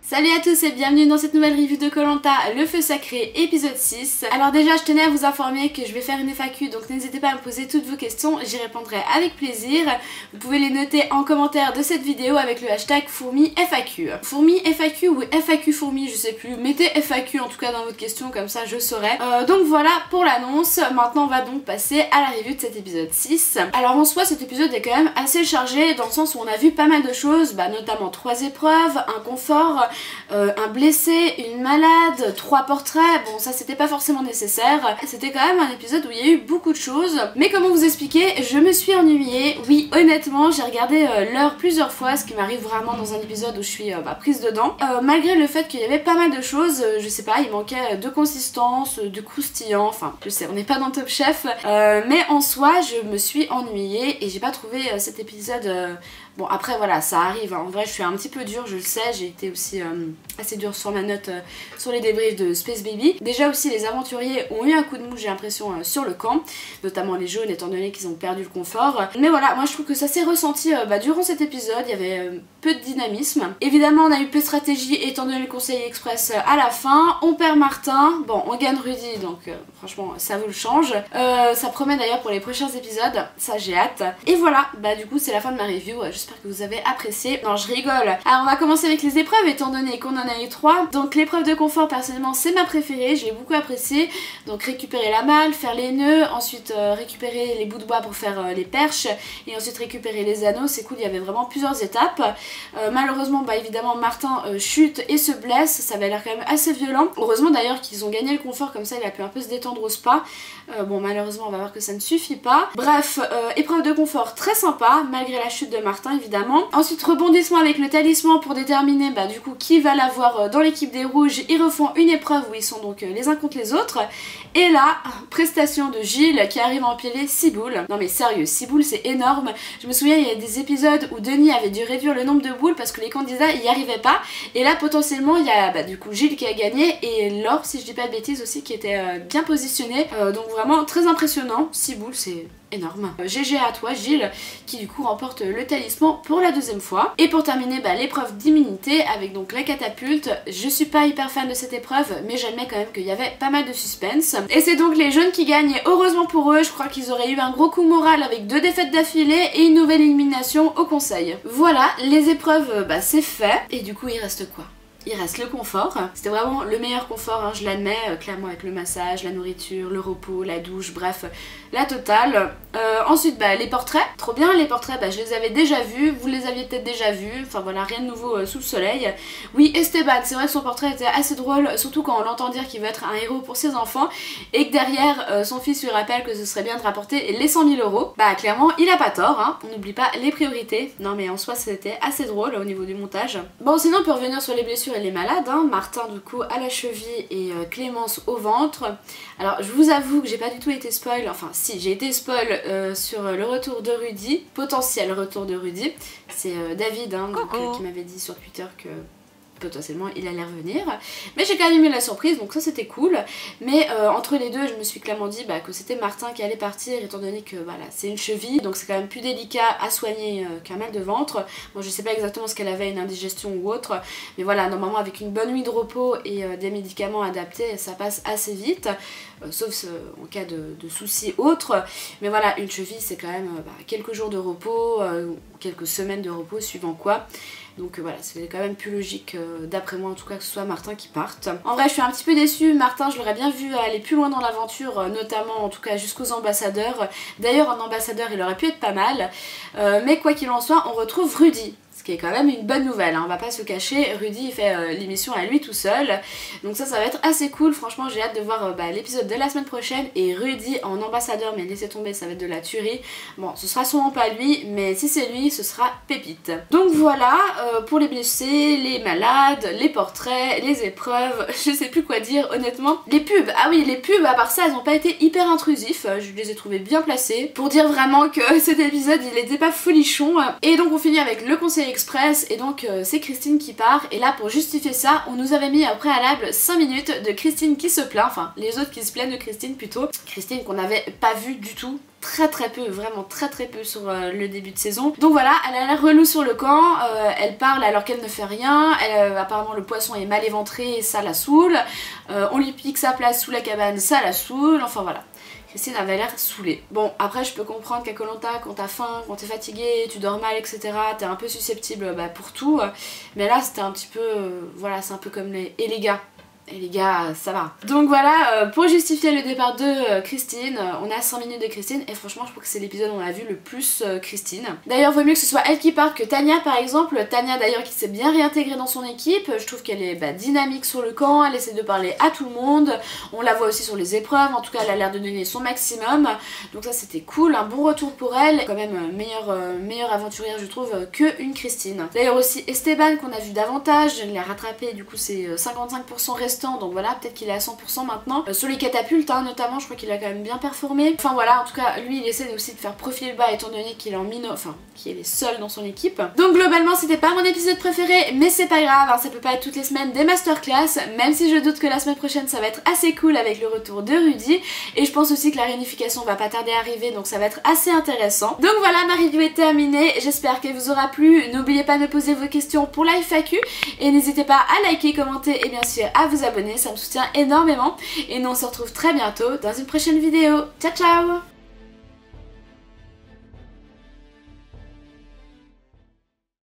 Salut à tous et bienvenue dans cette nouvelle review de Koh Lanta, le feu sacré, épisode 6. Alors déjà je tenais à vous informer que je vais faire une FAQ, donc n'hésitez pas à me poser toutes vos questions, j'y répondrai avec plaisir. Vous pouvez les noter en commentaire de cette vidéo avec le hashtag FourmiFAQ. Fourmi FAQ ou FAQ fourmi, je sais plus, mettez FAQ en tout cas dans votre question, comme ça je saurai. Donc voilà pour l'annonce, maintenant on va donc passer à la review de cet épisode 6. Alors en soi cet épisode est quand même assez chargé dans le sens où on a vu pas mal de choses, notamment 3 épreuves, un confort, un blessé, une malade, 3 portraits. Bon ça c'était pas forcément nécessaire, c'était quand même un épisode où il y a eu beaucoup de choses. Mais comment vous expliquer, je me suis ennuyée. Oui honnêtement j'ai regardé l'heure plusieurs fois, ce qui m'arrive vraiment dans un épisode où je suis prise dedans. Malgré le fait qu'il y avait pas mal de choses, je sais pas, il manquait de consistance, de croustillant, enfin je sais on n'est pas dans Top Chef, mais en soi je me suis ennuyée et j'ai pas trouvé cet épisode... Bon après voilà ça arrive, en vrai je suis un petit peu dure, je le sais, j'ai été aussi assez dure sur ma note sur les débriefs de Space Baby. Déjà aussi les aventuriers ont eu un coup de mou j'ai l'impression sur le camp, notamment les jaunes étant donné qu'ils ont perdu le confort. Mais voilà, moi je trouve que ça s'est ressenti durant cet épisode, il y avait peu de dynamisme. Évidemment on a eu peu de stratégie étant donné le conseil express à la fin, on perd Martin, bon on gagne Rudy donc franchement ça vous le change. Ça promet d'ailleurs pour les prochains épisodes, ça j'ai hâte. Et voilà, du coup c'est la fin de ma review, j'espère que vous avez apprécié. Non je rigole. Alors on va commencer avec les épreuves étant donné qu'on en a eu 3. Donc l'épreuve de confort personnellement c'est ma préférée, je l'ai beaucoup appréciée. Donc récupérer la malle, faire les nœuds, ensuite récupérer les bouts de bois pour faire les perches et ensuite récupérer les anneaux, c'est cool, il y avait vraiment plusieurs étapes. Malheureusement évidemment Martin chute et se blesse, ça avait l'air quand même assez violent. Heureusement d'ailleurs qu'ils ont gagné le confort, comme ça il a pu un peu se détendre au spa. Bon malheureusement on va voir que ça ne suffit pas. Bref, épreuve de confort très sympa malgré la chute de Martin évidemment. Ensuite rebondissement avec le talisman pour déterminer du coup qui va l'avoir dans l'équipe des rouges. Ils refont une épreuve où ils sont donc les uns contre les autres. Et là, prestation de Gilles qui arrive à empiler 6 boules. Non mais sérieux, 6 boules c'est énorme. Je me souviens il y a des épisodes où Denis avait dû réduire le nombre de boules parce que les candidats y arrivaient pas. Et là potentiellement il y a du coup Gilles qui a gagné et Laure si je dis pas de bêtises aussi qui était bien positionnée. Donc vraiment très impressionnant, 6 boules c'est... énorme. GG à toi Gilles qui du coup remporte le talisman pour la 2e fois. Et pour terminer l'épreuve d'immunité avec donc la catapulte. Je suis pas hyper fan de cette épreuve mais j'admets quand même qu'il y avait pas mal de suspense. Et c'est donc les jeunes qui gagnent et heureusement pour eux, je crois qu'ils auraient eu un gros coup moral avec 2 défaites d'affilée et une nouvelle élimination au conseil. Voilà, les épreuves c'est fait. Et du coup il reste quoi ? Il reste le confort, c'était vraiment le meilleur confort, je l'admets, clairement avec le massage, la nourriture, le repos, la douche, bref, la totale. Ensuite les portraits, trop bien les portraits, je les avais déjà vus, vous les aviez peut-être déjà vus, enfin voilà rien de nouveau sous le soleil. Oui Esteban, c'est vrai que son portrait était assez drôle, surtout quand on l'entend dire qu'il veut être un héros pour ses enfants et que derrière son fils lui rappelle que ce serait bien de rapporter les 100 000 €. Clairement il a pas tort, on n'oublie pas les priorités, non mais en soi c'était assez drôle au niveau du montage. Bon sinon on peut revenir sur les blessures et les malades, Martin du coup à la cheville et Clémence au ventre. Alors je vous avoue que j'ai pas du tout été spoil, enfin si j'ai été spoil sur le retour de Rudy, potentiel retour de Rudy, c'est David qui m'avait dit sur Twitter que potentiellement il allait revenir, mais j'ai quand même aimé la surprise donc ça c'était cool. Mais entre les deux je me suis clairement dit que c'était Martin qui allait partir étant donné que c'est une cheville donc c'est quand même plus délicat à soigner qu'un mal de ventre. Bon je sais pas exactement ce qu'elle avait, une indigestion ou autre, mais voilà normalement avec une bonne nuit de repos et des médicaments adaptés ça passe assez vite, sauf en cas de soucis autres. Mais voilà une cheville c'est quand même quelques jours de repos, quelques semaines de repos suivant quoi. Donc voilà, c'est quand même plus logique d'après moi en tout cas que ce soit Martin qui parte. En vrai je suis un petit peu déçue, Martin je l'aurais bien vu aller plus loin dans l'aventure, notamment en tout cas jusqu'aux ambassadeurs. D'ailleurs un ambassadeur il aurait pu être pas mal, mais quoi qu'il en soit on retrouve Rudy. Ce qui est quand même une bonne nouvelle, on va pas se cacher, Rudy il fait l'émission à lui tout seul, donc ça va être assez cool, franchement j'ai hâte de voir l'épisode de la semaine prochaine et Rudy en ambassadeur, mais laissez tomber ça va être de la tuerie. Bon ce sera sûrement pas lui, mais si c'est lui ce sera pépite. Donc voilà, pour les blessés, les malades, les portraits, les épreuves, je sais plus quoi dire honnêtement. Les pubs, ah oui les pubs à part ça elles ont pas été hyper intrusifs, je les ai trouvés bien placés, pour dire vraiment que cet épisode il était pas folichon. Et donc on finit avec le conseil Express et donc c'est Christine qui part. Et là pour justifier ça, on nous avait mis au préalable 5 minutes de Christine qui se plaint, enfin les autres qui se plaignent de Christine plutôt. Christine qu'on n'avait pas vue du tout. Très peu, vraiment très peu sur le début de saison. Donc voilà, elle a l'air relou sur le camp, elle parle alors qu'elle ne fait rien, apparemment le poisson est mal éventré et ça la saoule, on lui pique sa place sous la cabane, ça la saoule, enfin voilà. Christine avait l'air saoulée. Bon, après je peux comprendre qu'à Koh Lanta, quand t'as faim, quand t'es fatigué, tu dors mal, etc., t'es un peu susceptible pour tout, mais là c'était un petit peu, voilà, c'est un peu comme les... Et les gars, et les gars, ça va. Donc voilà, pour justifier le départ de Christine, on a 5 minutes de Christine et franchement je trouve que c'est l'épisode où on a vu le plus Christine. D'ailleurs vaut mieux que ce soit elle qui parte que Tania par exemple. Tania d'ailleurs qui s'est bien réintégrée dans son équipe, je trouve qu'elle est dynamique sur le camp, elle essaie de parler à tout le monde, on la voit aussi sur les épreuves, en tout cas elle a l'air de donner son maximum, donc ça c'était cool, un bon retour pour elle, quand même meilleure aventurière je trouve que une Christine. D'ailleurs aussi Esteban qu'on a vu davantage, je l'ai rattrapé, du coup c'est 55% restant, donc voilà, peut-être qu'il est à 100% maintenant. Sur les catapultes notamment, je crois qu'il a quand même bien performé. Enfin voilà, en tout cas lui il essaie aussi de faire profil bas étant donné qu'il est en qu'il est seul dans son équipe. Donc globalement c'était pas mon épisode préféré, mais c'est pas grave, ça peut pas être toutes les semaines des masterclass, même si je doute que la semaine prochaine ça va être assez cool avec le retour de Rudy, et je pense aussi que la réunification va pas tarder à arriver, donc ça va être assez intéressant. Donc voilà, ma review est terminée, j'espère qu'elle vous aura plu. N'oubliez pas de poser vos questions pour la FAQ, et n'hésitez pas à liker, commenter et bien sûr à vous abonner, ça me soutient énormément. Et nous on se retrouve très bientôt dans une prochaine vidéo. Ciao ciao!